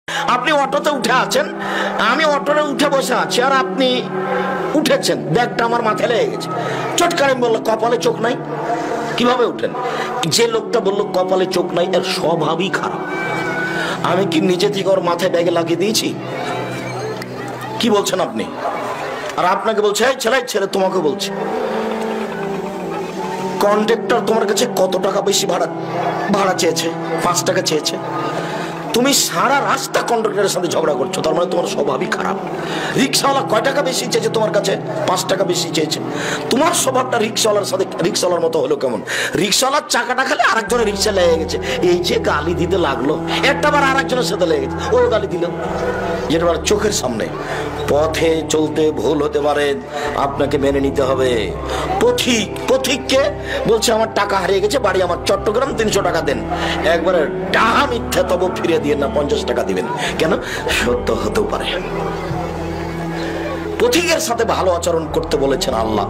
আপনি অটোতে উঠে আছেন, আমি অটোতে উঠে বসে আছি, আর আপনি উঠেছেন, ব্যাগটা আমার মাথায় লেগে গেছে, চটকারে বললো কপালে চোখ নাই। কিভাবে উঠেন? যে লোকটা বললো কপালে চোখ নাই, এর স্বভাবই খারাপ। আমি কি নিজে থেকে ওর মাথায় ব্যাগে লাগিয়ে দিয়েছি? কি বলছেন আপনি? আর আপনাকে বলছে এই ছেলে ছেলে, তোমাকে বলছে কন্ডাক্টর তোমার কাছে কত টাকা বেশি ভাড়া চেয়েছে? 5 টাকা চেয়েছে। তুমি সারা রাস্তা কন্ডাক্টরের সাথে ঝগড়া করছো, তার মানে তোমার স্বভাবই খারাপ। রিক্সাওয়ালা কয় টাকা বেশি চেয়েছে তোমার কাছে? 5 টাকা বেশি চেয়েছে। তোমার স্বভাবটা রিক্সাওয়ালার সাথে রিক্সাওয়ালার মতো হলো কেমন? রিক্সাওয়ালার চাকাটা খালি আরেকজনের রিক্সা লেগে গেছে, এই যে গালি দিতে লাগলো, একটা বার আরেকজনের সাথে লেগে গেছে, ও গালি দিল, যেটা চোখের সামনে। পথে চলতে ভুল হতে পারে, আপনাকে মেনে নিতে হবে। পথিককে বলছে আমার টাকা হারিয়ে গেছে, বাড়ি আমার চট্টগ্রাম, 300 টাকা দেন। একবারে টাহা মিথ্যা, তবু ফিরিয়ে দিয়ে না 50 টাকা দিবেন কেন? সত্য হতেও পারে। পথিকের সাথে ভালো আচরণ করতে বলেছেন আল্লাহ।